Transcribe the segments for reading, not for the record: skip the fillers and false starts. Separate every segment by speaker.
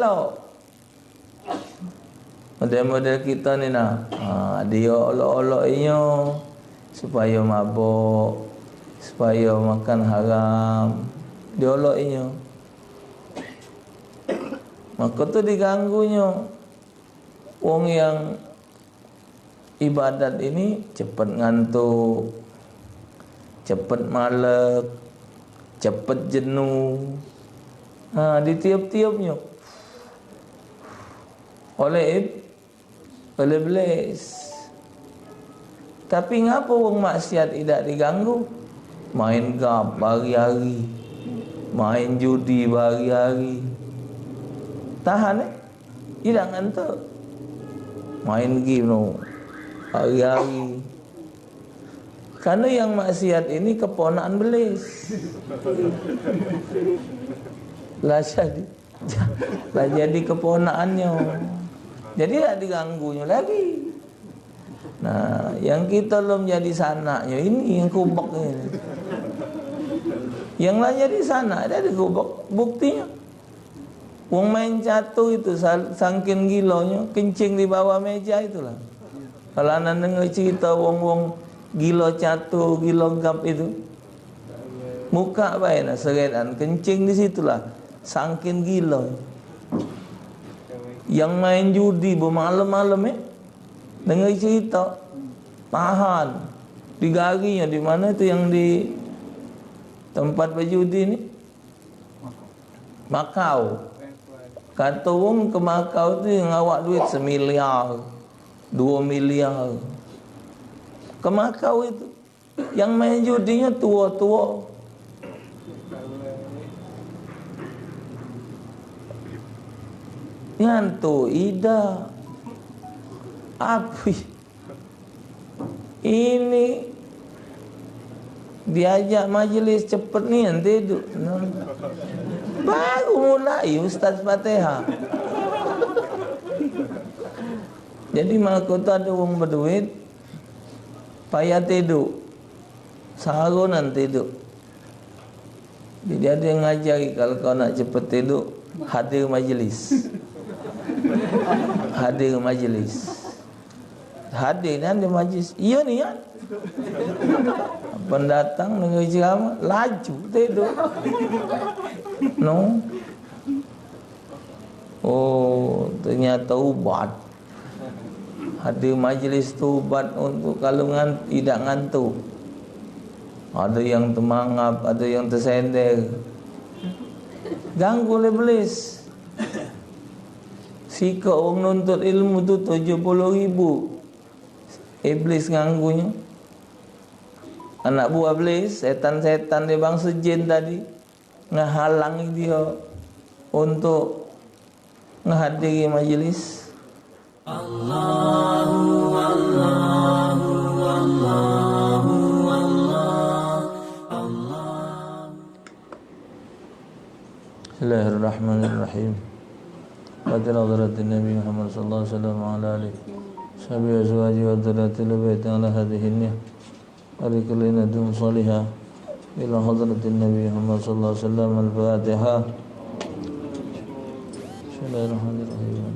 Speaker 1: pula. Model-model kita ni dia olok-oloknya supaya mabuk, supaya makan haram, dia oloknya. Maka tu diganggunya. Wong yang ibadat ini cepat ngantuk, cepat malek, cepat jenuh. Di tiap-tiapnya oleh iblis. Tapi ngapa wong maksiat tidak diganggu? Main gap hari-hari, main judi hari-hari. Tahan tidak ngantuk. Main game hari-hari. Karena yang maksiat ini keponakan iblis. Lah jadi keponakannya. Jadi tak diganggunya lagi. Nah, yang kita belum jadi sanaknya ini yang kubak ini. Yang lain jadi sanak, dia ada kubak. Buktinya wong main catur itu saking gilanya kencing di bawah meja itulah. Kalau anda dengar cerita wong-wong gila catur, gila gap itu, muka baik seretan kencing di situlah. Saking gila. Yang main judi bermalam-malam dengar cerita tahan digarinya di mana itu yang di tempat berjudi ni, Makau. Kata wong ke Makau tu yang awak duit 1 miliar, 2 miliar. Ke Makau itu yang main judinya tua-tua. Ngantuk ida. Apa ini? Diajak majlis cepat ni nanti duduk. Baru mulai Ustaz Fatihah. Jadi mahkota ada orang berduit, payah tidur, sahur nanti tidur. Jadi ada yang ngajari kalau kau nak cepat tidur, hadir majlis. Hadir majlis. Hadir di majlis. Iya ni ya. Pendatang dengan ceramah laju tidur. No. Oh, ternyata ubat. Hadir majlis tu ubat untuk kalau tidak ngantuk. Ada yang termangap, ada yang tersender. Ganggu oleh iblis. Sikap orang nuntut ilmu tu 70,000. Iblis ganggunya. Anak buah iblis, setan-setan dia bangsa jin tadi, ngehalangi dia untuk menghadiri majlis. Allahu Allahu Allahu Allah. Bismillahirrahmanirrahim. Fatiha hadratin Nabi Muhammad sallallahu alaihi wasallam ala alihi sahbihi azwaji wa dzurriyyati baiti ala hadhihi niyyah. Arikulina dum salihah ila hadratin Nabi Muhammad sallallahu alaihi wasallam al-Fatihah. Bismillahirrahmanirrahim.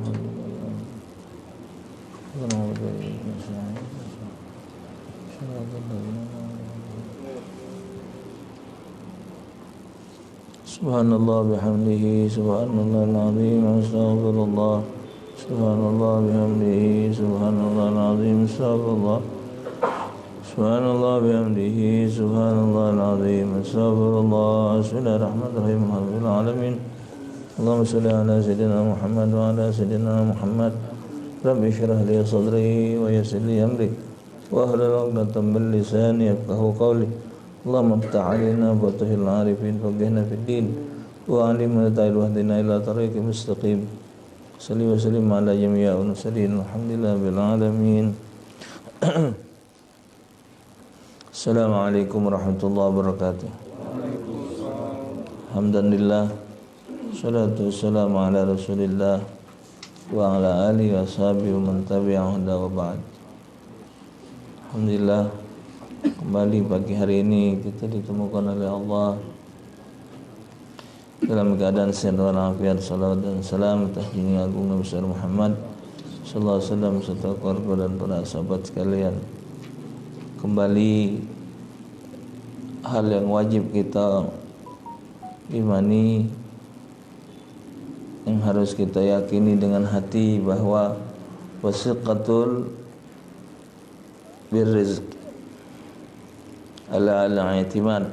Speaker 1: Subhanallah bihamdihi subhanallahal azim astaghfirullah. Subhanallah bihamdihi subhanallahal azim astaghfirullah. Subhanallah bihamdihi subhanallahal azim astaghfirullah. Bismillahirrahmanirrahim. Alhamdulillah alamin. Allahumma shalli ala sayyidina Muhammad wa ala sayyidina Muhammad. Rabbi shrah li sadri wa yassir li amri wa hlul 'uqdatam min lisani yafqahu qawli. Allahumma iftah 'alaina fatahil 'arifin faqihna fid din wa 'allimna ta'il wahdina ila tariqil mustaqim. Salli wa sallim ala jami'i al-mursalin walhamdulillahi bil alamin. Assalamualaikum warahmatullahi wabarakatuh. Alhamdulillah, salatu wassalamu ala Rasulillah wa ala alihi wa sahbihi wa man tabi'ahu wa ba'd. Alhamdulillah, kembali pagi hari ini kita ditemukan oleh Allah dalam keadaan sehat walafiat. Salawat dan salam atas junjungan agung Nabi besar Muhammad sallallahu alaihi wasallam serta keluarga dan para sahabat sekalian. Kembali hal yang wajib kita imani, yang harus kita yakini dengan hati, bahwa wasiqatul birrizq ala al-i'timad,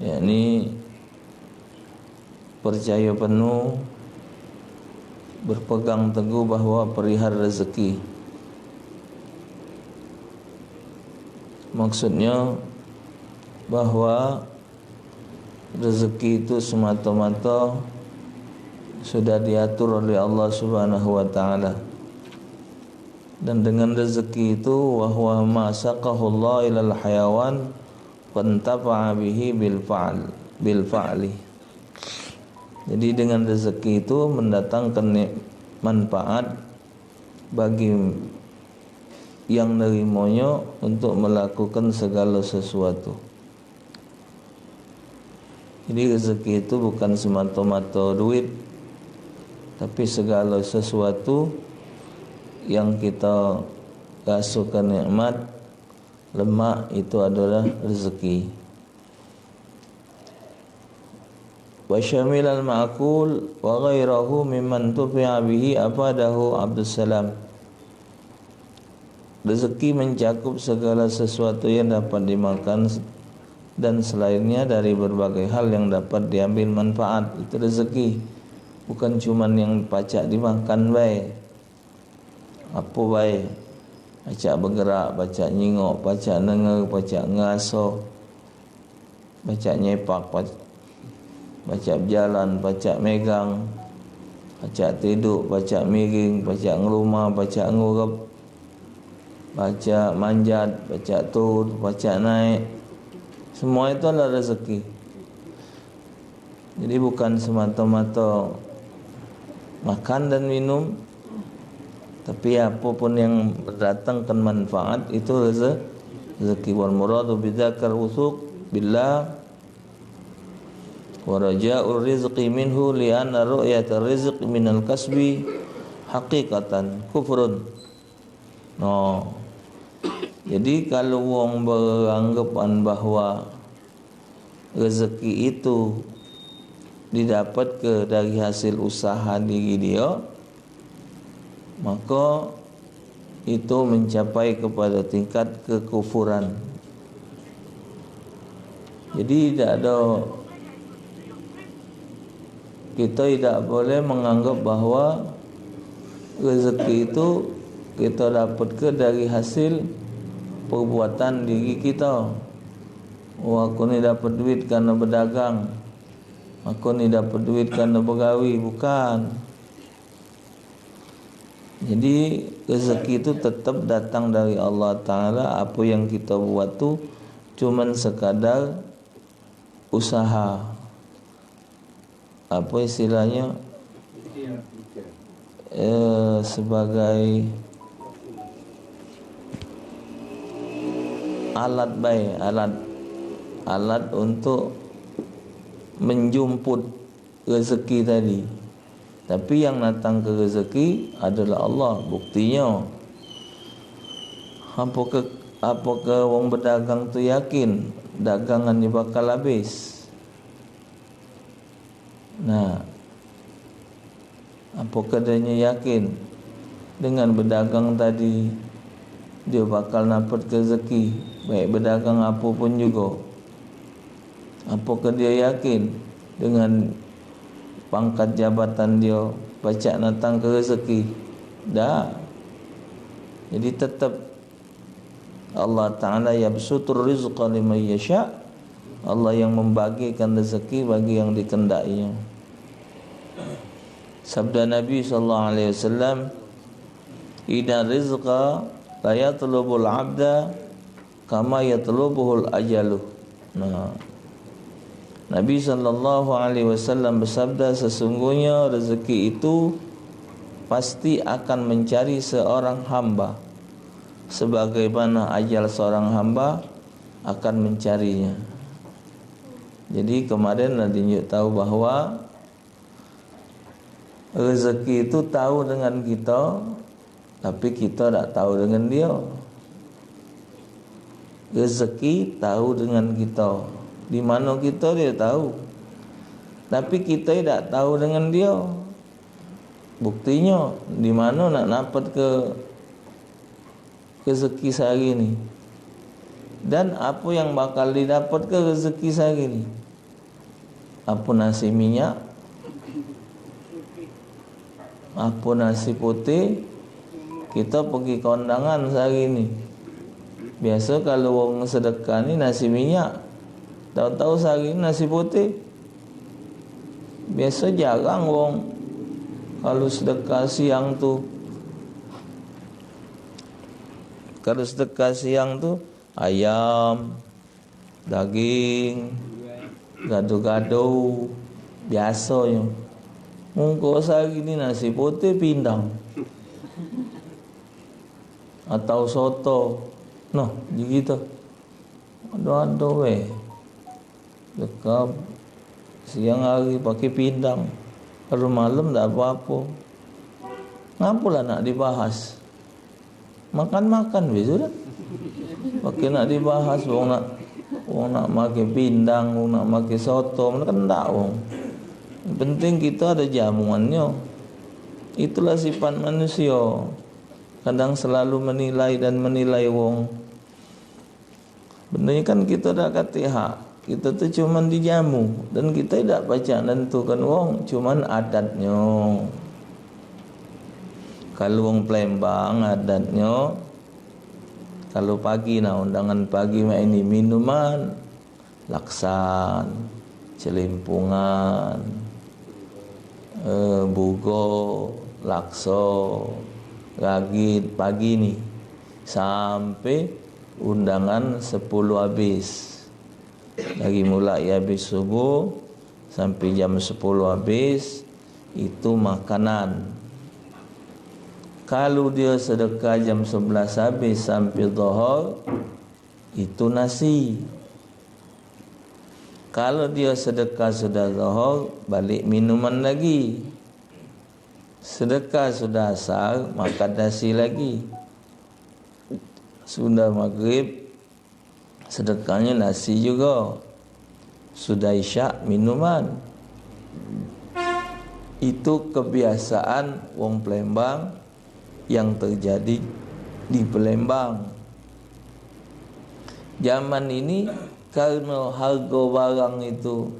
Speaker 1: yakni percaya penuh, berpegang teguh bahwa perihal rezeki. Maksudnya bahwa rezeki itu semata-mata sudah diatur oleh Allah Subhanahu wa taala. Dan dengan rezeki itu, wa huwa ma saqahullah ilal hayawan fantafa'a bihi bil fa'li. Jadi dengan rezeki itu mendatangkan manfaat bagi yang nerimanya untuk melakukan segala sesuatu. Jadi rezeki itu bukan semata-mata duit, tapi segala sesuatu yang kita rasakan nikmat, lemak, itu adalah rezeki. Wa syamilal ma'kul wa ghairahu mimman tufi'a bihi afadahu Abdus Salam. Rezeki mencakup segala sesuatu yang dapat dimakan dan selainnya dari berbagai hal yang dapat diambil manfaat. Itu rezeki, bukan cuman yang pacak dimakan baik. Apa baik? Pacak bergerak, pacak nyingok, pacak dengar, pacak ngaso, pacak nyepak, pacak berjalan, pacak megang, pacak tidur, pacak miring, pacak ngerumah, pacak ngurep, pacak manjat, pacak turun, pacak naik. Semua itu adalah rezeki. Jadi bukan semata-mata makan dan minum, tapi apapun yang mendatangkan manfaat itu rezeki. Wal muradu bidzakar wusuq billah wa raja'ur rizqi minhu li'anna ru'yatar rizq minal kasbi haqiqatan kufrun. No. Jadi kalau wong beranggapan bahwa rezeki itu didapat dari hasil usaha diri dia, maka itu mencapai kepada tingkat kekufuran. Jadi kita tidak boleh menganggap bahwa rezeki itu kita dapat dari hasil perbuatan diri kita. Oh, aku ni dapat duit karena berdagang, aku ni dapat duit karena bergawi. Bukan. Jadi rezeki itu tetap datang dari Allah Ta'ala. Apa yang kita buat tu cuman sekadar usaha, apa istilahnya, sebagai alat untuk menjemput rezeki tadi. Tapi yang datang ke rezeki adalah Allah. Buktinya, apakah orang berdagang tu yakin dagangannya bakal habis? Nah, apakah dia yakin dengan berdagang tadi dia bakal dapat rezeki, baik berdagang apapun juga? Apakah dia yakin dengan pangkat jabatan dia pacak datang ke rezeki? Dah. Jadi tetap Allah Ta'ala yabsutur rizqa liman yasha'. Allah yang membagikan rezeki bagi yang dikehendaki. Sabda Nabi sallallahu alaihi wasallam, "Inna rizqa la yatlubul 'abda kama yatlubuhul ajalu." Nah, Nabi sallallahu alaihi wasallam bersabda, sesungguhnya rezeki itu pasti akan mencari seorang hamba sebagaimana ajal seorang hamba akan mencarinya. Jadi kemarin dah tunjuk tahu bahawa rezeki itu tahu dengan kita, tapi kita tak tahu dengan dia. Rezeki tahu dengan kita, di mana kita dia tahu, tapi kita tak tahu dengan dia. Buktinya di mana nak dapat ke rezeki sehari ni, dan apa yang bakal didapat ke rezeki sehari ni. Apa nasi minyak, apa nasi putih. Kita pergi kondangan sehari ni, biasa kalau orang sedekah ni nasi minyak, tahu-tahu sehari ni nasi putih. Biasa jarang orang kalau sedekah siang tu. Kalau sedekah siang tu ayam, daging, gado-gado biasanya. Mungkin sehari ni nasi putih pindang atau soto. Noh, begitu. Ada weh. Dekat siang hari pakai pindang, kalau malam tak apa-apa. Ngapalah nak dibahas? Makan-makan weh sudah. Pakai nak dibahas, orang nak makan pindang, orang nak makan soto, mana kan tak orang. Penting kita ada jamuannya. Itulah sifat manusia. Kadang selalu menilai dan menilai wong. Benarnya kan kita dah kata hak, kita tu cuman dijamu, dan kita tidak baca nentukan wong, cuman adatnya. Kalau wong Palembang adatnya, kalau pagi undangan pagi ini minuman laksan, celimpungan, bugo, lakso, ragit pagi ni sampai undangan 10 habis. Dari mulai habis subuh sampai jam 10 habis itu makanan. Kalau dia sedekah jam 11 habis sampai zuhur, itu nasi. Kalau dia sedekah sudah zuhur, balik minuman lagi. Sedekah sudah asar, makan nasi lagi. Sudah maghrib, sedekahnya nasi juga. Sudah isyak, minuman. Itu kebiasaan wong Palembang yang terjadi di Palembang. Zaman ini karena harga barang itu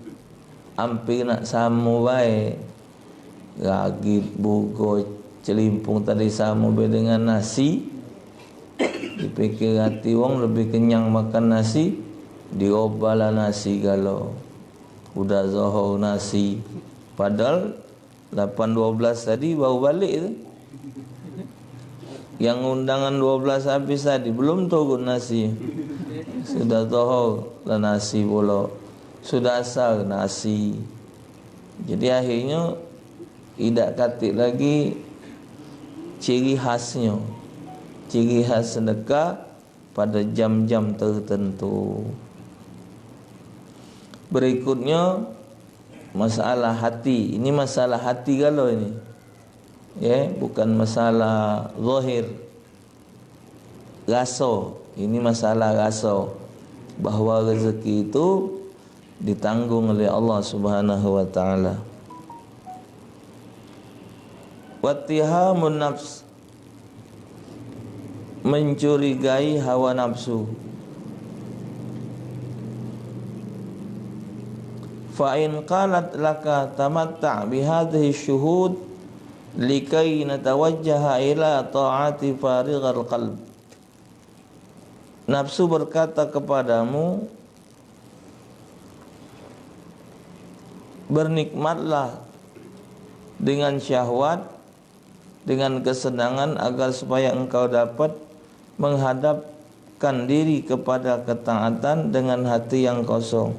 Speaker 1: hampir nak sama baik, ragit, bugo, celimpung tadi sama baik dengan nasi. Dipikir hati wong lebih kenyang makan nasi, diobalah nasi kalau udah zuhur nasi. Padahal 8.12 tadi baru balik tu. Yang undangan 12 habis tadi belum turun nasi. Sudah zuhur lah nasi pula. Sudah asar nasi. Jadi akhirnya tidak katik lagi ciri khasnya. Ciri khas sedekah pada jam-jam tertentu. Berikutnya masalah hati. Ini masalah hati kalau ini. Ya, bukan masalah zahir. Rasa. Ini masalah rasa bahawa rezeki itu ditanggung oleh Allah Subhanahu wa taala. Wattihamun nafs, mencurigai hawa nafsu. Fa in qalat laka tamatta' bi hadhihi syuhud likai natawajjaha ila ta'ati farighal qalb. Nafsu berkata kepadamu, bernikmatlah dengan syahwat, dengan kesenangan agar supaya engkau dapat menghadapkan diri kepada ketaatan dengan hati yang kosong.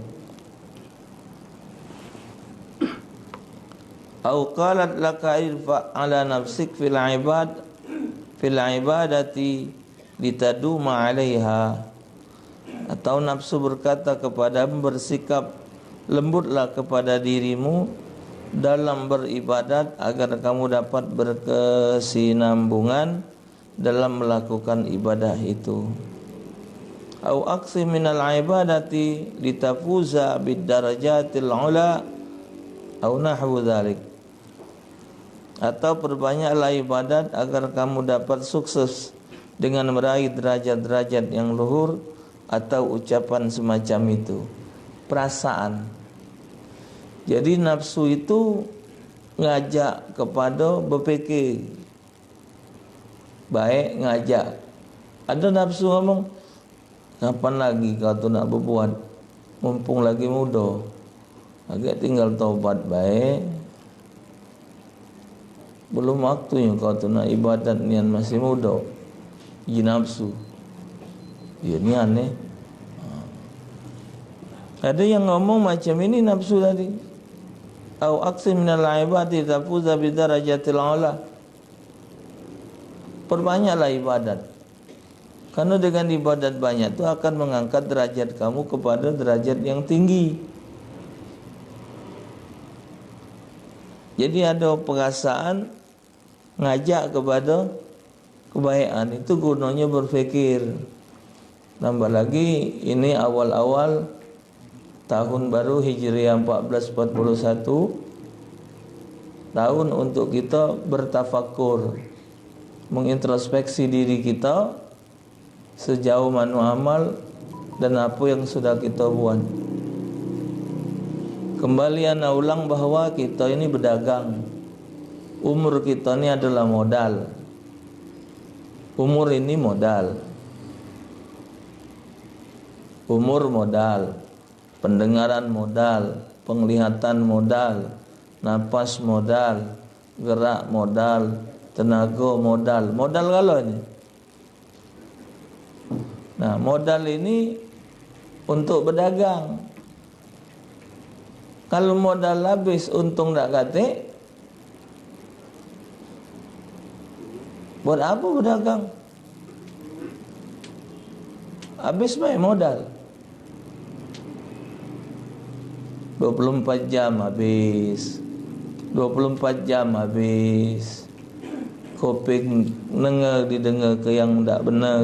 Speaker 1: Au qalat laka irfa ala nafsik fil ibadati litaduma 'alaiha. Atau nafsu berkata kepada bersikap lembutlah kepada dirimu dalam beribadat agar kamu dapat berkesinambungan dalam melakukan ibadah itu. Au aqsi minal ibadati litafuza bid darajatil ula au nahwu dzalik. Atau perbanyaklah ibadat agar kamu dapat sukses dengan meraih derajat-derajat yang luhur, atau ucapan semacam itu. Perasaan. Jadi nafsu itu ngajak kepada berfikir. Baik ngajak. Ada nafsu ngomong, kapan lagi kau tu nak berbuat? Mumpung lagi muda. Agak tinggal taubat baik. Belum waktunya kau tu nak ibadat nian masih muda. Ji nafsu. Ya ni aneh. Ada yang ngomong macam ini nafsu tadi. Au aqsi minal ibadati tafuza bi darajatil ula. Perbanyaklah ibadat. Karena dengan ibadat banyak itu akan mengangkat derajat kamu kepada derajat yang tinggi. Jadi ada perasaan ngajak kepada kebaikan, itu gunanya berfikir. Tambah lagi ini awal-awal tahun baru Hijriah 1441, tahun untuk kita bertafakur, mengintrospeksi diri kita sejauh mana amal dan apa yang sudah kita buat. Kembali ana ulang bahawa kita ini berdagang. Umur kita ini adalah modal. Umur ini modal. Umur modal. Pendengaran modal. Penglihatan modal. Napas modal. Gerak modal. Tenaga modal. Modal kalau ini. Nah, modal ini untuk berdagang. Kalau modal habis untung tak kate, buat apa berdagang? Habis baik modal. 24 jam habis. 24 jam habis. Kuping didengar ke yang tak benar.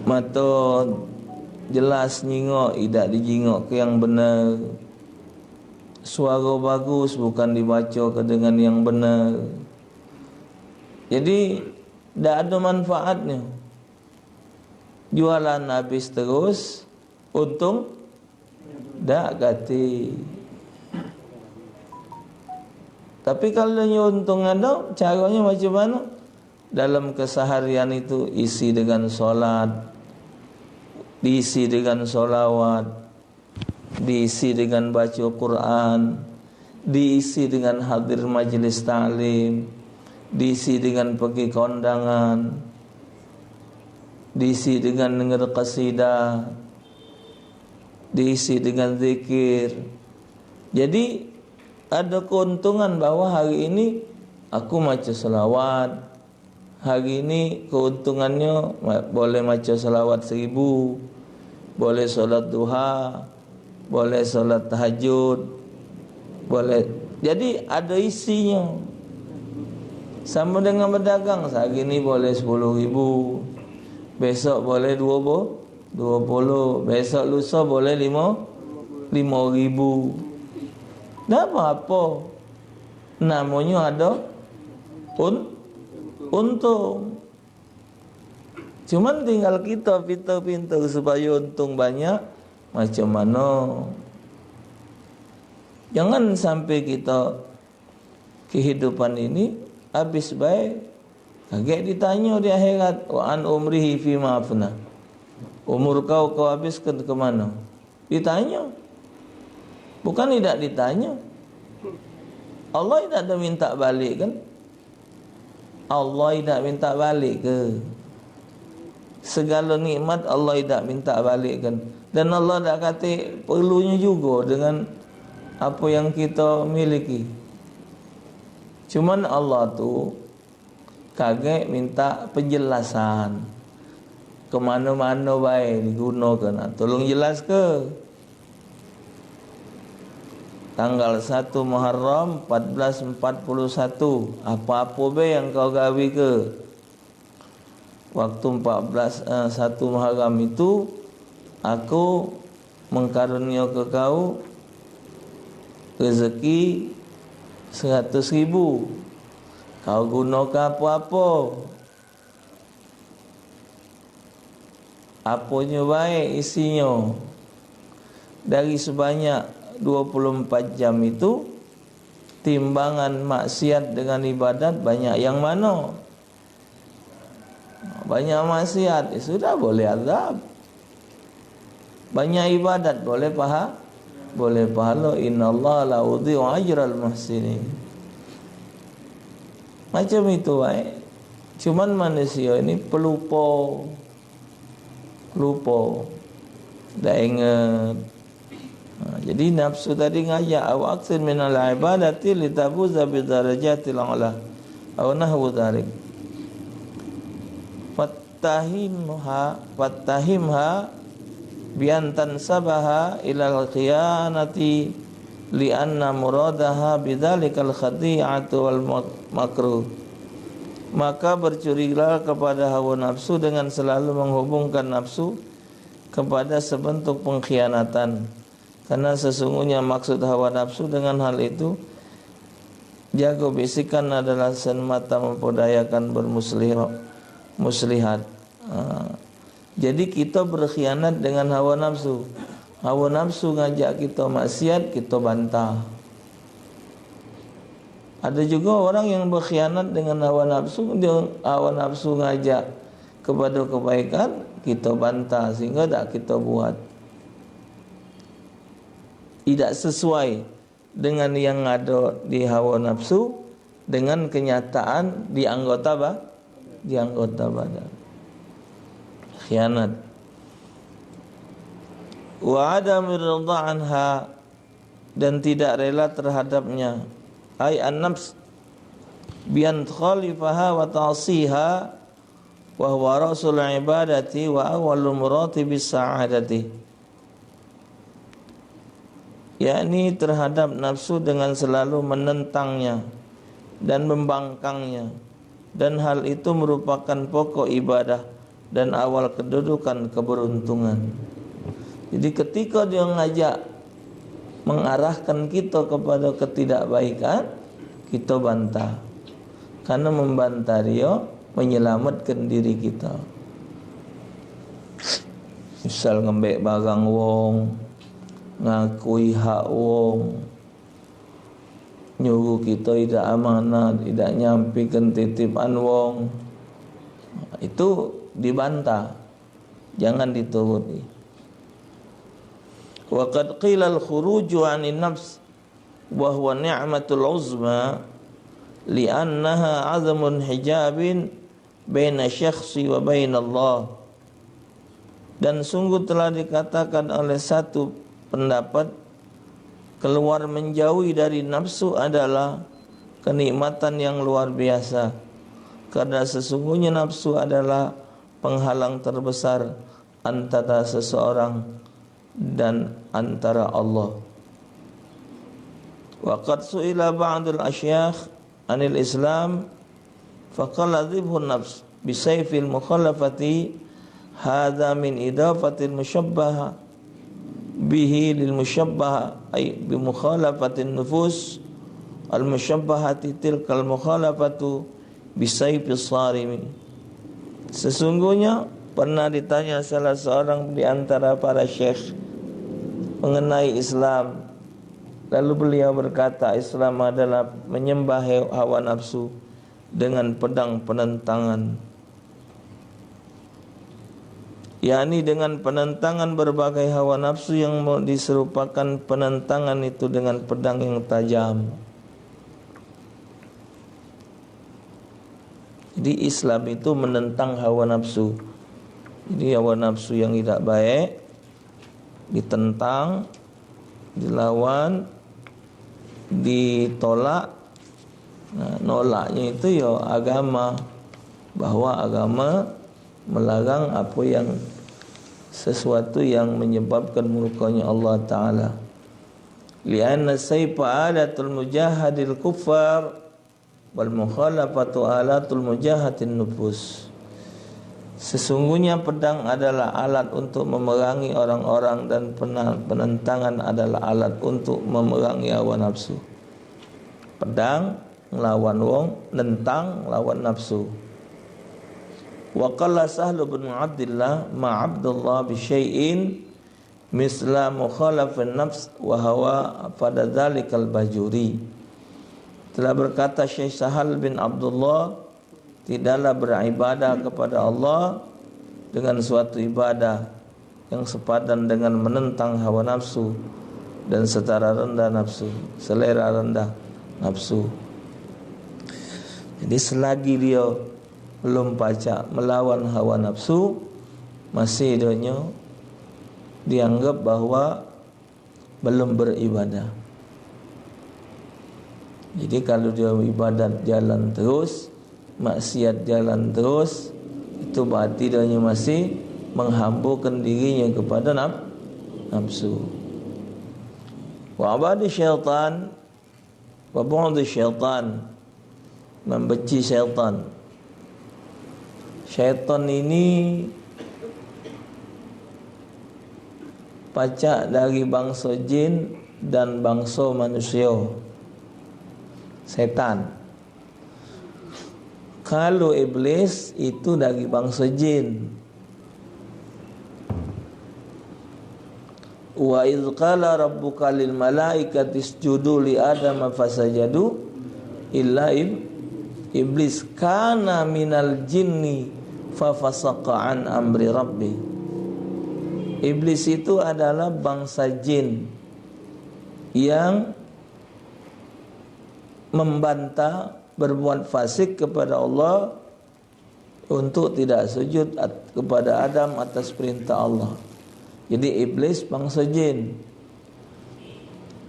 Speaker 1: Mata jelas nyingok, tidak dijingok ke yang benar. Suara bagus bukan dibaca ke dengan yang benar. Jadi tak ada manfaatnya. Jualan habis terus, untung tak ganti. Tapi kalau untung ada, caranya macam mana? Dalam keseharian itu isi dengan solat, diisi dengan solawat, diisi dengan baca Quran, diisi dengan hadir majlis ta'lim, diisi dengan pergi kondangan, diisi dengan dengar qasidah, diisi dengan zikir. Jadi ada keuntungan bahawa hari ini aku baca selawat. Hari ini keuntungannya boleh baca selawat 1000, boleh solat duha, boleh solat tahajud, boleh. Jadi ada isinya. Sama dengan berdagang, hari ini boleh 10,000, besok boleh 20, besok lusa boleh 5,000. Tak apa-apa. Namanya ada untung. Cuman tinggal kita pintar-pintar supaya untung banyak macam mana. Jangan sampai kita kehidupan ini habis baik. Agak ditanya di akhirat, wa an umrihi fi ma afna. Umur kau habiskan ke mana? Ditanya. Bukan tidak ditanya. Allah tidak ada minta balik kan? Allah tidak minta balik ke? Segala nikmat Allah tidak minta balik kan? Dan Allah tak kata perlunya juga dengan apa yang kita miliki. Cuman Allah tu kagak minta penjelasan. Kemana-mana baik digunakan. Tolong jelas ke? tanggal 1 Muharram 1441. Apa-apa be yang kau gawi ke? Waktu 1 Muharram itu aku mengkarunia ke kau rezeki 100.000. Kau gunakan apa-apa? Apanya baik isinya. Dari sebanyak 24 jam itu, timbangan maksiat dengan ibadat banyak yang mana? Banyak maksiat, sudah boleh azab. Banyak ibadat boleh pahala. Boleh pahala. Innallaha la yudhi'u ajral muhsinin. Macam itu baik. Cuman manusia ini pelupa. Dah ingat. Jadi nafsu tadi ngajak awaqsin minal ibadati litafuza bidarajatil a'la. Aw nahwu dzalik. Fattahimha biantan sabaha ilal khiyanati lianna muradaha bidzalikal khati'atu wal makruh. Maka bercurigalah kepada hawa nafsu dengan selalu menghubungkan nafsu kepada sebentuk pengkhianatan, karena sesungguhnya maksud hawa nafsu dengan hal itu jago bisikan adalah semata memperdayakan muslihat. Jadi kita berkhianat dengan hawa nafsu. Hawa nafsu ngajak kita maksiat, kita bantah. Ada juga orang yang berkhianat dengan hawa nafsu. Hawa nafsu ngajak kepada kebaikan, kita bantah sehingga tak kita buat. Tidak sesuai dengan yang ada di hawa nafsu dengan kenyataan di anggota badan. Khianat. Wa adam ridha anha, dan tidak rela terhadapnya. Ai an-nafs bi an khalifaha wa ta'siha wa huwa rasul ibadati wa awwalul muratibis sa'adati. Yakni terhadap nafsu dengan selalu menentangnya dan membangkangnya, dan hal itu merupakan pokok ibadah dan awal kedudukan keberuntungan. Jadi ketika dia ngajak mengarahkan kita kepada ketidakbaikan, kita bantah. Karena membantah dia menyelamatkan diri kita. Misal ngembek barang wong, ngakui hak wong, nyuruh kita tidak amanah, tidak nyampikan titipan wong, itu dibantah, jangan dituruti. Wa qad qila al-khuruju 'anil nafs wa huwa ni'matul 'uzma li'annaha 'azmun hijabin baina syakhsi wa baina Allah. Dan sungguh telah dikatakan oleh satu pendapat, keluar menjauhi dari nafsu adalah kenikmatan yang luar biasa, karena sesungguhnya nafsu adalah penghalang terbesar antara seseorang dan antara Allah. Wa qad su'ila ba'dul asyakh anil Islam faqala dhibhun nafs bisayfil mukhalafati hadha min idafatil mushabbaha bihi lil mushabbaha ay bi mukhalafatin nufus al mushabbahati tilkal mukhalafatu bisayfis sarimi. Sesungguhnya pernah ditanya salah seorang di antara para syekh mengenai Islam, lalu beliau berkata, Islam adalah menyembah hawa nafsu dengan pedang penentangan, yakni dengan penentangan berbagai hawa nafsu yang diserupakan penentangan itu dengan pedang yang tajam. Jadi Islam itu menentang hawa nafsu. Jadi hawa nafsu yang tidak baik ditentang, dilawan, ditolak. Nah, nolaknya itu ya agama, bahwa agama melarang apa yang sesuatu yang menyebabkan murkanya Allah Ta'ala. li'anna sayfa alatul mujahadil kuffar wal mukhalafatu alatul mujahatin nufus. Sesungguhnya pedang adalah alat untuk memerangi orang-orang dan penentangan adalah alat untuk memerangi hawa nafsu. Pedang nglawan wong, nentang lawan nafsu. Wa qala Sahl bin Abdullah ma Abdullah bi syai'in misla mukhalafin nafs wa hawa pada dzalikal bajuri. Telah berkata Syekh Sahal bin Abdullah, tidaklah beribadah kepada Allah dengan suatu ibadah yang sepadan dengan menentang hawa nafsu dan setara rendah nafsu, selera rendah nafsu. Jadi selagi dia belum pacak melawan hawa nafsu, masih dianggap bahwa belum beribadah. Jadi kalau dia ibadat jalan terus, maksiat jalan terus, itu berarti dia masih menghamburkan dirinya kepada nafsu. Wa abadi syaitan wa bu'd syaitan, membenci syaitan. Syaitan ini pacak dari bangsa jin dan bangsa manusia. Setan. Kalau iblis itu dari bangsa jin. Wa idz qala rabbuka lil malaikati isjudu li adama fasajadu illa iblis kana minal jinni fa fasaqa an amri rabbi. Iblis itu adalah bangsa jin yang membantah, berbuat fasik kepada Allah untuk tidak sujud kepada Adam atas perintah Allah. Jadi iblis bangsa jin.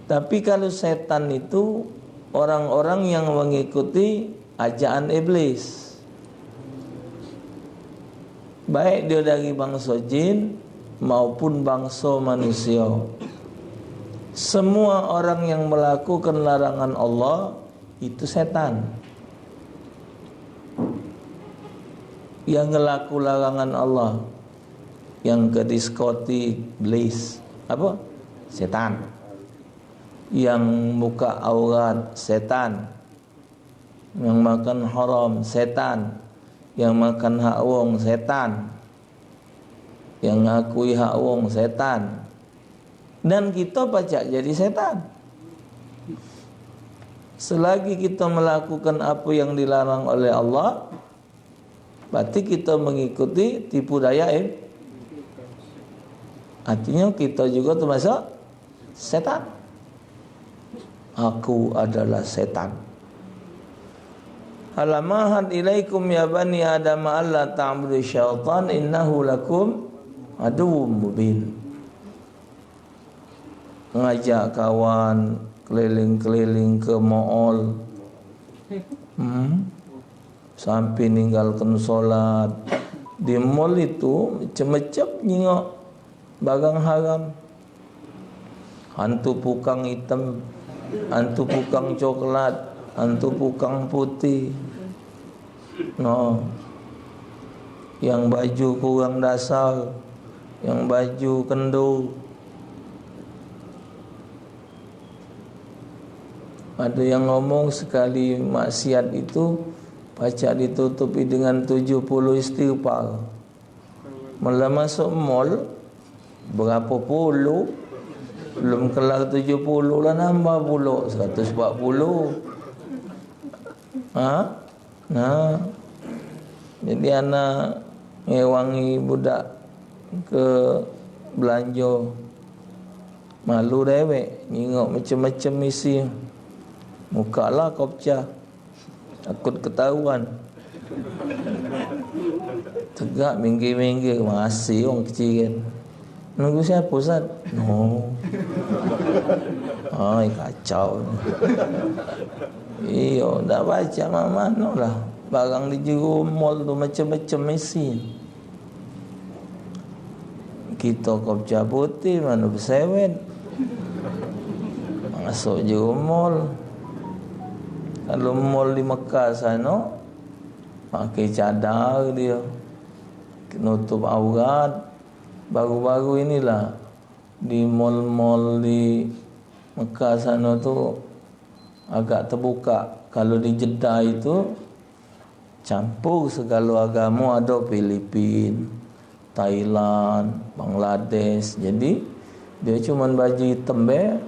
Speaker 1: Tapi kalau setan itu orang-orang yang mengikuti ajakan iblis, baik dia dari bangsa jin maupun bangsa manusia. Semua orang yang melakukan larangan Allah itu setan. Yang ngelaku larangan Allah, yang ke diskotik, iblis, apa? Setan. Yang buka aurat, setan. Yang makan haram, setan. Yang makan hak wong, setan. Yang ngakui hak wong, setan. Dan kita pacak jadi setan. Selagi kita melakukan apa yang dilarang oleh Allah, berarti kita mengikuti tipu daya artinya kita juga termasuk setan. Aku adalah setan. Alamahan ilaikum ya bani Adam alla ta'budu syaitan innahu lakum aduwwum mubin. Ngajak kawan keliling-keliling ke mall, sampai ninggalkan solat. Di mall itu macam-macam nyengok barang haram. Hantu pukang hitam, hantu pukang coklat, hantu pukang putih. No. Yang baju kurang dasar, yang baju kendor. Ada yang ngomong sekali maksiat itu pacak ditutupi dengan 70 istighfar. Mula masuk mall berapa puluh, belum kelar 70 lah nambah puluh 140. Nah, jadi anak ngewangi budak ke belanja, malu dewek, ngingok macam-macam isi. Mukalah kopca, takut ketahuan. Tegak minggir-minggir, masih orang kecil kan. Nunggu siapa Ustaz? No. Ay, kacau. Iyo, dah baca mana lah. Barang di juru mall tu macam-macam isi. Kita kopca putih mana bersewet. Masuk je mall. Kalau mall di Mekah sana, pakai cadar dia, nutup aurat. Baru-baru inilah di mall-mall di Mekah sana tu agak terbuka. Kalau di Jeddah itu campur segala agama, ada Filipin, Thailand, Bangladesh. Jadi dia cuma baju hitam be,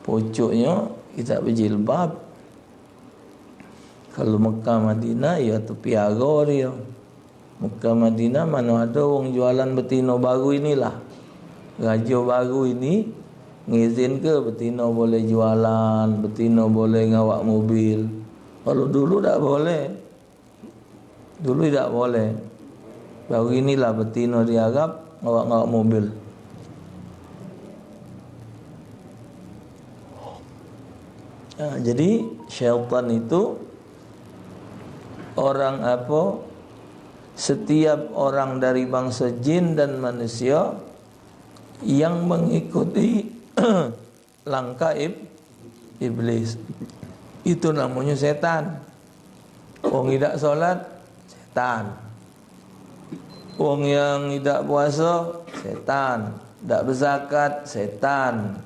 Speaker 1: pucuknya kita berjilbab. Kalau Mekah Madinah ya tu piara dia. Mekah Madinah mana ada orang jualan betina baru inilah. Raja baru ini ngizin ke betina boleh jualan, betina boleh ngawak mobil. Kalau dulu tak boleh. Dulu tak boleh. Baru inilah betina di Arab ngawak-ngawak mobil. Jadi syaitan itu orang apa? Setiap orang dari bangsa jin dan manusia yang mengikuti langkah iblis, itu namanya setan. Orang tidak solat, setan. Orang yang tidak puasa, setan. Tak berzakat, setan.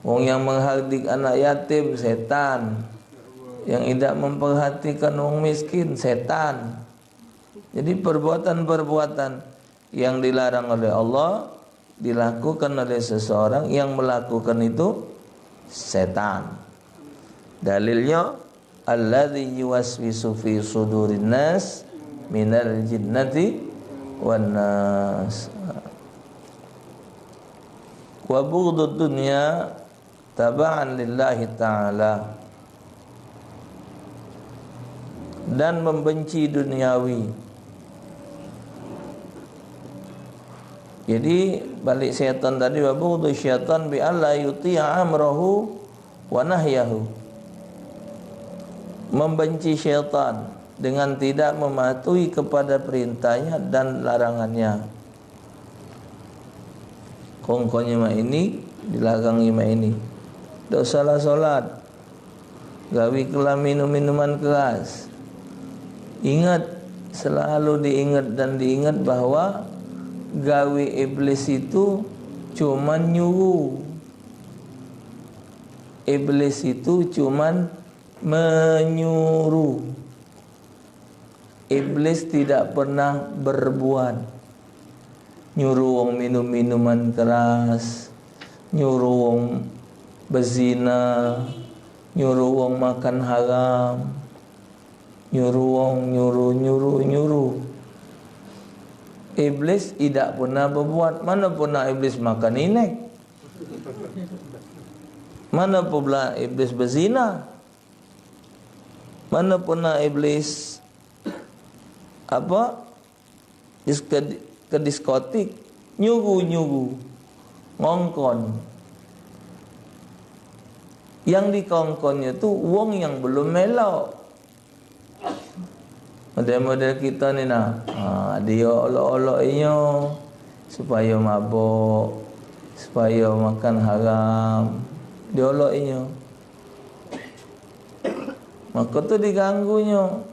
Speaker 1: Orang yang menghardik anak yatim, setan. Yang tidak memperhatikan orang miskin, setan. Jadi perbuatan-perbuatan yang dilarang oleh Allah dilakukan oleh seseorang, yang melakukan itu setan. Dalilnya alladzi yuwaswisu fi sudurin nas minal jinnati wan nas. Wa bughdud dunya taba'an lillahi ta'ala. Dan membenci duniawi. Jadi balik syaitan tadi, wa bughdhu syaitan bi alla yuti'a amrahu wa nahyahu. Membenci syaitan dengan tidak mematuhi kepada perintahnya dan larangannya. Kongkonya mak ini dilarang mak ini. Tak salah solat, gawi kelam minum-minuman keras. Ingat, selalu diingat dan diingat bahawa gawe iblis itu cuman nyuruh. Iblis itu cuman menyuruh. Iblis tidak pernah berbuat. Nyuruh orang minum minuman keras, nyuruh orang berzina, nyuruh orang makan haram, nyuruh orang nyuruh. Iblis tidak pernah berbuat. Mana pernah iblis makan inek? Mana pula iblis berzina? Mana pernah iblis ke diskotik, nyuruh ngongkon. Yang dikongkonnya tu wong yang belum melok. Model-model kita ni nak, dia olok-oloknya supaya mabuk, supaya makan haram, dia oloknya. Maka tu diganggunya.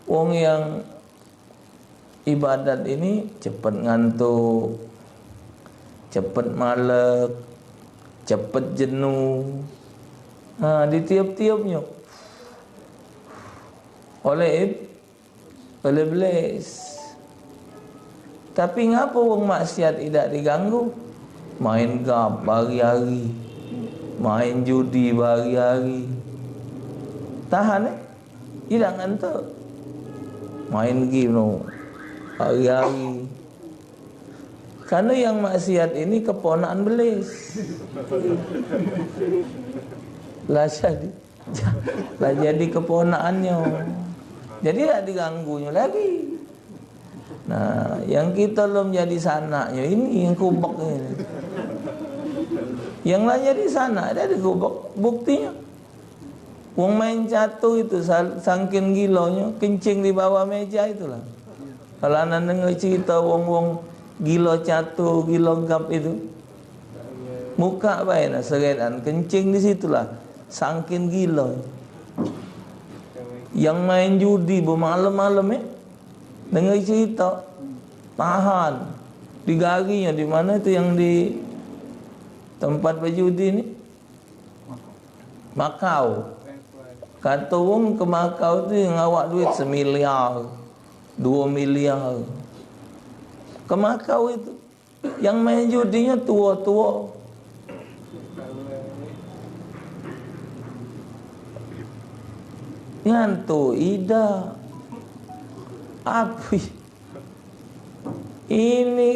Speaker 1: Wong yang ibadat ini cepat ngantuk, cepat malek, cepat jenuh. Di tiap-tiapnya oleh iblis. Tapi ngapa wong maksiat tidak diganggu? Main gam hari-hari, main judi hari-hari. Tahan tidak ngantuk. Main game no hari-hari. Karena yang maksiat ini keponakan belis. Lah jadi keponakannya. Jadi tak diganggunya lagi. Nah, yang kita belum jadi sanaknya ini yang kubak ini. Yang lain jadi sanak, dia ada kubak. Buktinya wong main catur itu saking gilanya kencing di bawah meja itulah. Kalau anda dengar cerita wong-wong gila catur, gila gap itu, Muka baik nak seretan, kencing di situlah. Sangkin gila. Yang main judi bermalam-malam dengar cerita, tahan. Digarinya di mana tu yang di tempat berjudi ni? Makau. Kata orang ke Makau tu yang awak duit 1 miliar, 2 miliar. Ke Makau itu. Yang main judinya tua-tua. Ngantuk ida. Apa ini?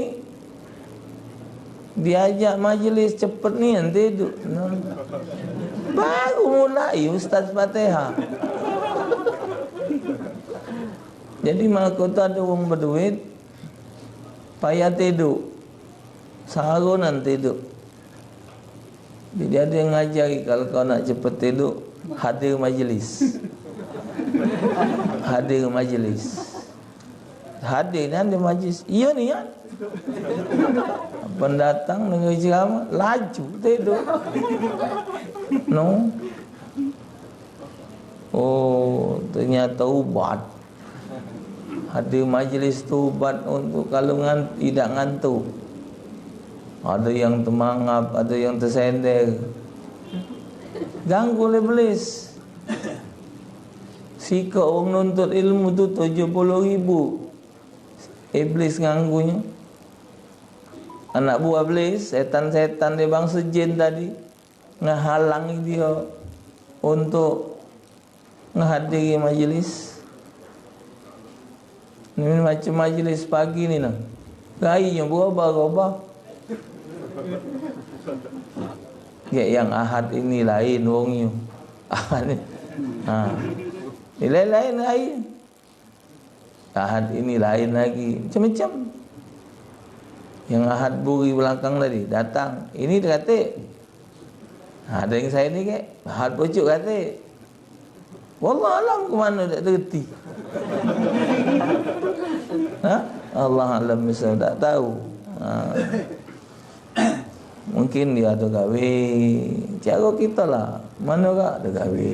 Speaker 1: Diajak majlis cepet ni nanti duduk. Baru mulai Ustaz Fatihah. Jadi mahkota ada orang berduit, payah tidur, sahur nanti tidur. Jadi ada yang ngajari kalau kau nak cepat tidur, hadir majlis. Hadir majlis. Hadir dan di majlis. Iya ni kan? Pendatang dengan ceramah laju tidur. No. Oh, ternyata ubat. Hadir majlis tu ubat untuk kalau tidak ngantuk. Ada yang termangap, ada yang tersender. Ganggu oleh iblis. Sika orang nuntut ilmu tu 70,000. Iblis ganggunya. Anak buah iblis, setan-setan dia bangsa jin tadi, ngehalangi dia untuk menghadiri majlis. Ini macam majlis pagi ni nah. Gayanya berubah-ubah. Yang ahad ini lain wongnya. Ahad ni. Nilai lain. Ahad ini lain lagi. Macam-macam. Yang ahad buri belakang tadi datang. Ini dia kata. Ada yang saya ni ke? Ahad pucuk kata. Wallahualam ke mana tak terti. Allah alam misal tak tahu. Mungkin dia ada gawe. Cara kita lah. Mana kak ada gawe.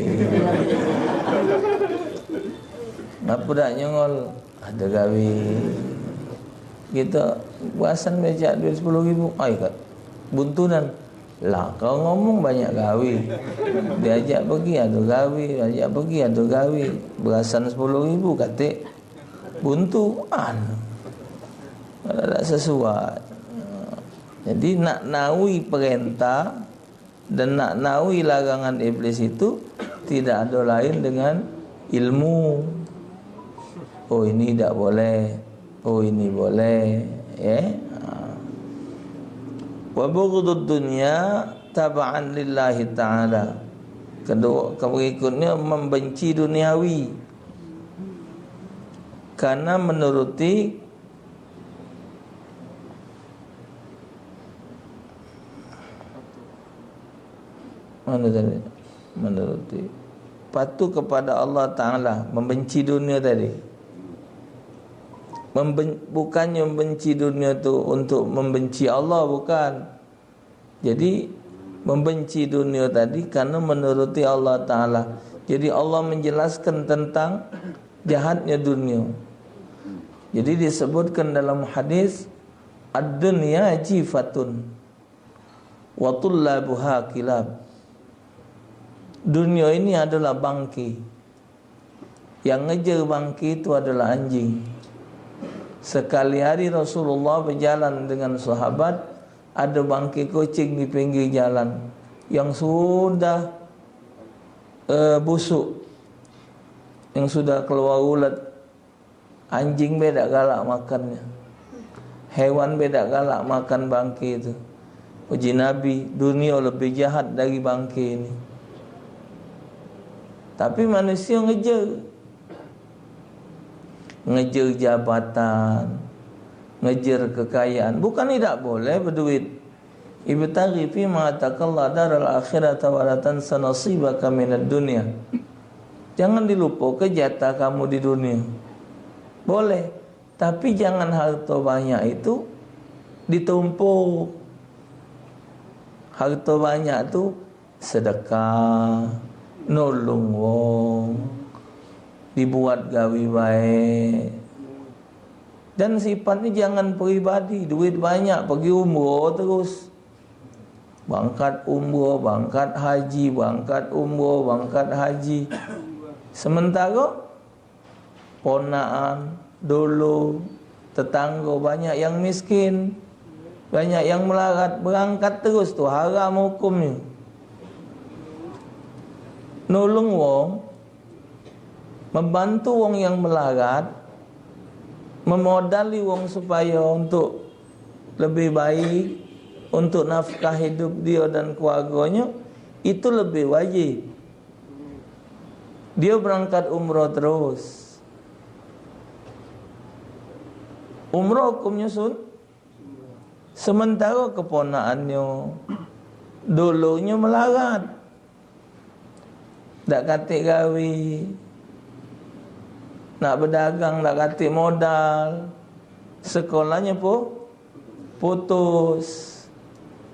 Speaker 1: Apa dak nyongol? Ada gawe. Kita puasan becak duit 10,000. Ai kat buntunan. Lah kau ngomong banyak gawe. Diajak pergi ada gawe, diajak pergi ada gawe. Berasan 10,000 kata buntuan. Tak sesuai. Jadi nak naui perintah dan nak naui larangan iblis itu tidak ada lain dengan ilmu. Oh ini tak boleh. Oh ini boleh. Wa bughdud dunya tab'an lillahi ta'ala. Kedua, berikutnya membenci duniawi karena menuruti menuruti patuh kepada Allah Ta'ala. Membenci dunia tadi bukannya membenci dunia tu untuk membenci Allah, bukan. Jadi membenci dunia tadi karena menuruti Allah Ta'ala. Jadi Allah menjelaskan tentang jahatnya dunia. Jadi disebutkan dalam hadis, ad-dunya jifatun wa tullabuha kilab. Dunia ini adalah bangkai. Yang ngejar bangkai itu adalah anjing. Sekali hari Rasulullah berjalan dengan sahabat, ada bangkai kucing di pinggir jalan yang sudah busuk, yang sudah keluar ulat. Anjing beda galak makannya, hewan beda galak makan bangkai itu. Uji Nabi, dunia lebih jahat dari bangkai ini. Tapi manusia ngejar jabatan, ngejar kekayaan. Bukan tidak boleh berduit. Ibtaghi fi ma ataqalla daral akhirata wa la tansa nasibaka minad dunya. Jangan dilupakan jatah kamu di dunia. Boleh, tapi jangan harta banyak itu ditumpuk. Harta banyak tu sedekah, nolong wong, dibuat gawe baik. Dan sifatnya jangan peribadi. Duit banyak pergi umrah terus. Bangkat umrah, bangkat haji, bangkat umrah, bangkat haji. Sementara ponaan, dulu, tetangga banyak yang miskin, banyak yang melarat, berangkat terus tu, haram hukumnya. Nolong wong, membantu wong yang melarat, memodali wong supaya untuk lebih baik, untuk nafkah hidup dia dan keluarganya, itu lebih wajib. Dia berangkat umrah terus. Umrah hukumnya sementara keponaannya dulunya melarat, tak katik gawi, nak berdagang tak katik modal, sekolahnya pun putus.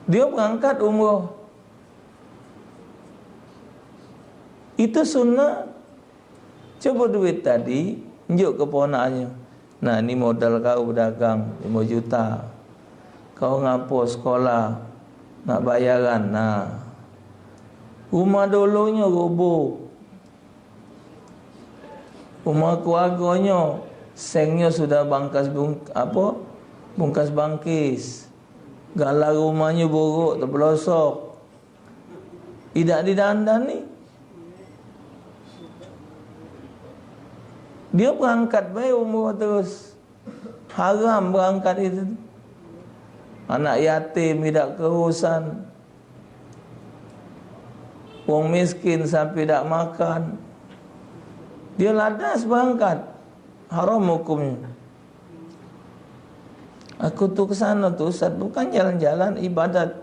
Speaker 1: Dia berangkat umrah. Itu sunnah. Coba duit tadi tunjuk keponakannya. Nah, ni modal kau berdagang 5 juta. Kau ngapo sekolah, nak bayaran. Nah, rumah dulunya roboh, rumah keluarganya sengnya sudah bungkas bangkis, galah rumahnya buruk, terpelosok, tidak didandani. Dia berangkat baik umrah terus. Haram berangkat itu. Anak yatim tidak keurusan, wong miskin sampai tak makan, dia ladas berangkat. Haram hukumnya. Aku tu ke sana tu Ustaz, bukan jalan-jalan ibadat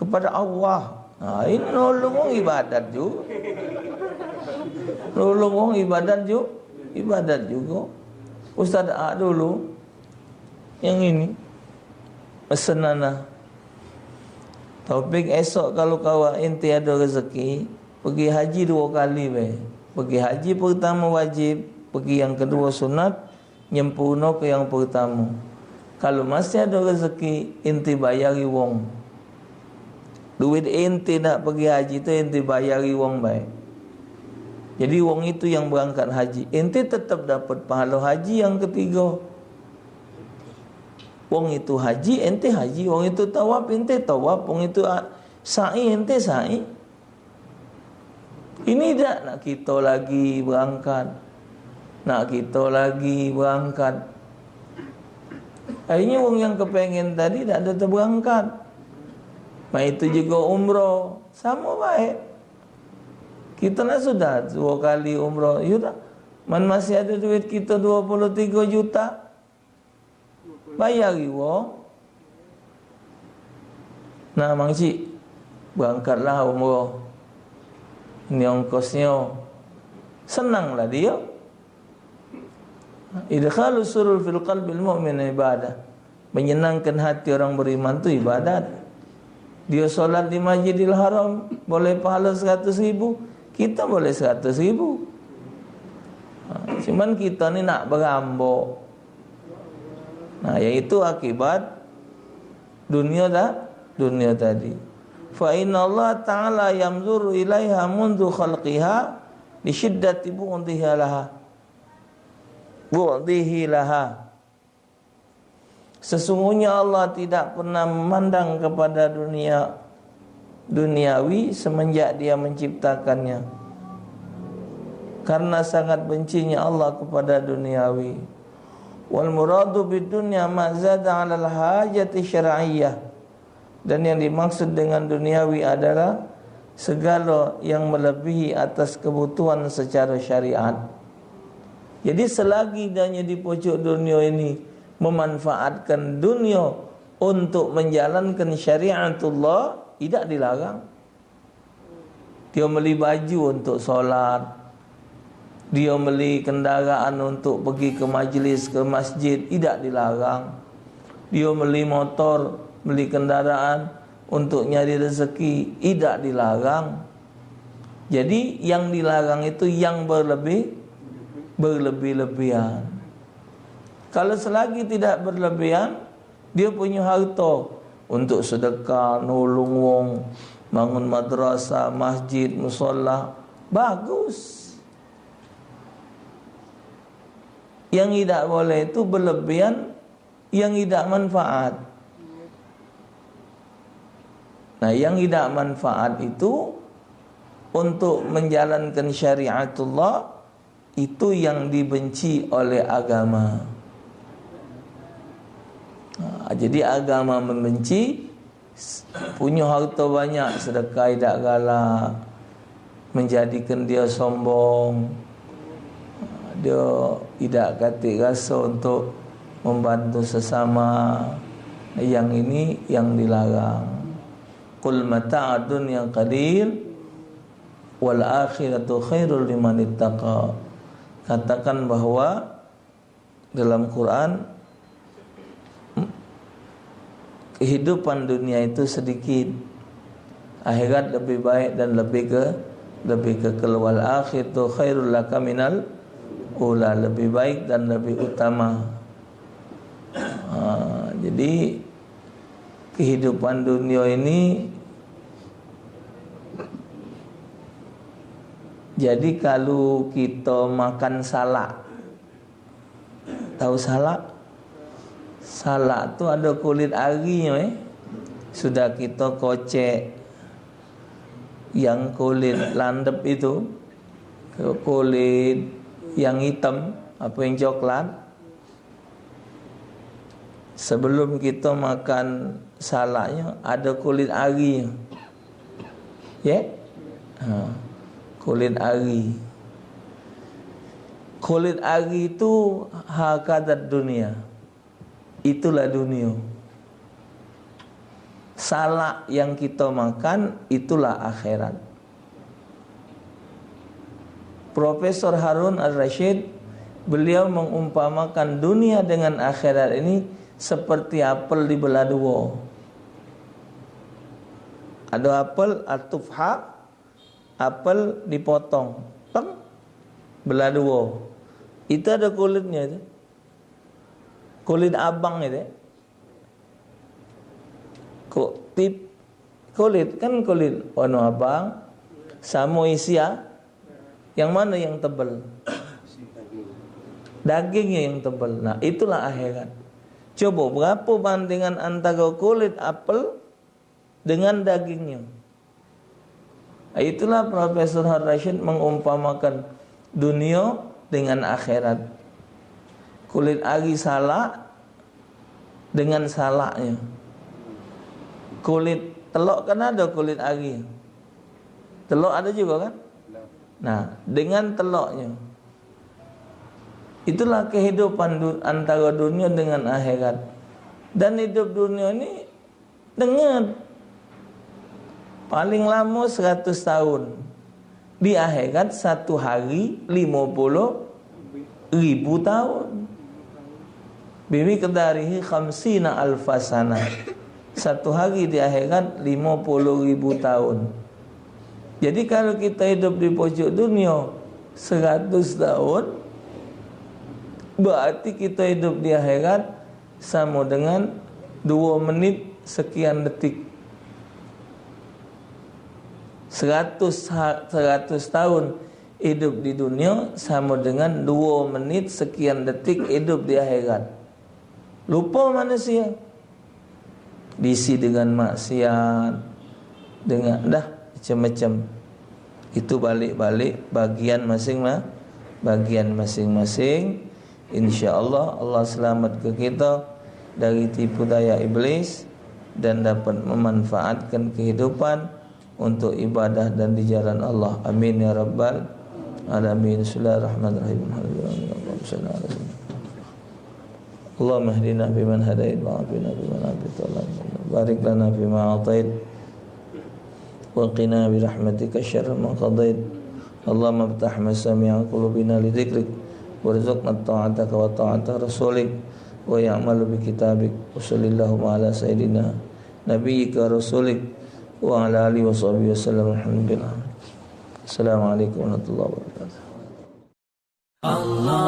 Speaker 1: kepada Allah. Ini nolong orang ibadat juga. Nolong orang ibadat juga. Ustaz dulu yang ini pesenanah. Topik esok kalau kawan ente ada rezeki, pergi haji 2 kali Pergi haji pertama wajib, pergi yang kedua sunat, nyempurna ke yang pertama. Kalau masih ada rezeki, ente bayari wong. Duit ente nak pergi haji tu ente bayari wong baik. Jadi wong itu yang berangkat haji, ente tetap dapat pahala haji yang ketiga. Wong itu haji, ente haji. Wong itu tawaf, ente tawaf. Wong itu sa'i, ente sa'i. Ini tak nak kita lagi berangkat, nak kita lagi berangkat. Akhirnya wong yang kepengen tadi tak ada terberangkat. Itu juga umrah, sama baik. Kita nak sudah 2 kali umrah, yudah. Masih ada duit kita 23 juta. Bayari wong. Nah, mangcik, berangkatlah umrah. Ini ongkosnya. Senanglah dia. Idkhalu surur fil qalbil mu'min ibadah. Menyenangkan hati orang beriman tu ibadat. Dia solat di Masjidil Haram boleh pahala 100,000, kita boleh 100,000. Cuman kita ni nak berambok. Nah, yaitu akibat dunia tadi. Fa inna Allah Ta'ala yamzuru ilaiha mundu khalqiha li syiddati bu'dihi laha. Sesungguhnya Allah tidak pernah memandang kepada duniawi semenjak dia menciptakannya, karena sangat bencinya Allah kepada duniawi. Wal muradu bid dunya ma zada 'ala al hajati syar'iyyah. Dan yang dimaksud dengan duniawi adalah segala yang melebihi atas kebutuhan secara syariat. Jadi selagi dia di pojok dunia ini memanfaatkan dunia untuk menjalankan syariatullah, tidak dilarang. Dia beli baju untuk solat, dia beli kendaraan untuk pergi ke majlis, ke masjid, tidak dilarang. Dia beli motor, beli kendaraan untuk nyari rezeki, tidak dilarang. Jadi yang dilarang itu yang berlebih-lebihan. Kalau selagi tidak berlebihan, dia punya harta untuk sedekah, nolong wong, bangun madrasah, masjid, musalla, bagus. Yang tidak boleh itu berlebihan, yang tidak manfaat. Nah, yang tidak manfaat itu untuk menjalankan syariatullah, itu yang dibenci oleh agama. Nah, jadi agama membenci punya harta banyak, sedekah tidak galak, menjadikan dia sombong, dia tidak katik rasa untuk membantu sesama. Yang ini yang dilarang. Qul mata'ad dunya qalil wal akhiratu khairul liman ittaqa. Katakan bahwa dalam Quran kehidupan dunia itu sedikit, akhirat lebih baik dan lebih kekal. Wal akhiratu khairul laka minal ula, lebih baik dan lebih utama. Jadi kehidupan dunia ini, jadi kalau kita makan salak, tahu salak? Salak tu ada kulit arinya, sudah kita kocek yang kulit landep itu, kulit yang hitam, apa yang coklat. Sebelum kita makan salaknya, ada kulit ari, ya, kulit ari. Kulit ari itu hakadat dunia, itulah dunia. Salak yang kita makan itulah akhirat. Profesor Harun Ar-Rasyid, beliau mengumpamakan dunia dengan akhirat ini seperti apel dibelah dua. Ada apel at-tufha, apel dipotong, belah dua. Itu ada kulitnya itu. Kulit abang itu. Kulit kan kulit warna abang sama isia. Yang mana yang tebal? Dagingnya yang tebal. Nah, itulah akhirat. Coba berapa bandingan antara kulit apel dengan dagingnya? Nah, itulah Profesor Har-Rasyid mengumpamakan dunia dengan akhirat. Kulit ari salak dengan salaknya. Kulit telok kan ada kulit ari. Telok ada juga kan? Nah, dengan teloknya. Itulah kehidupan antara dunia dengan akhirat. Dan hidup dunia ini, dengar, paling lama 100 tahun. Di akhirat satu hari 50.000 tahun. Bibi kedarihi khamsina alfasana. Satu hari di akhirat 50.000 tahun. Jadi kalau kita hidup di pojok dunia 100 tahun, berarti kita hidup di akhirat sama dengan 2 menit sekian detik. 100 tahun hidup di dunia sama dengan 2 menit sekian detik hidup di akhirat. Lupa manusia. Diisi dengan maksiat, dengan macam-macam. Itu balik-balik bagian masing-masing. InsyaAllah Allah selamat ke kita dari tipu daya iblis dan dapat memanfaatkan kehidupan untuk ibadah dan di jalan Allah. Amin ya rabbal alamin. Bismillahirrahmanirrahim. Allahumma hdina biman hadait wa afina biman afait. Barik lana bima atait wa qina bi rahmatika syarra ma qadait. Allahumma iftah masami'a qulubina li dzikrik warzuqna ta'ataka wa ta'ata rasulik wa ya'malu bi kitabik. Wassallallahu ala sayyidina nabiyyika rasulik wa ala alihi wa sahbihi wasallam. Alhamdulillah. Assalamualaikum warahmatullahi wabarakatuh. Allah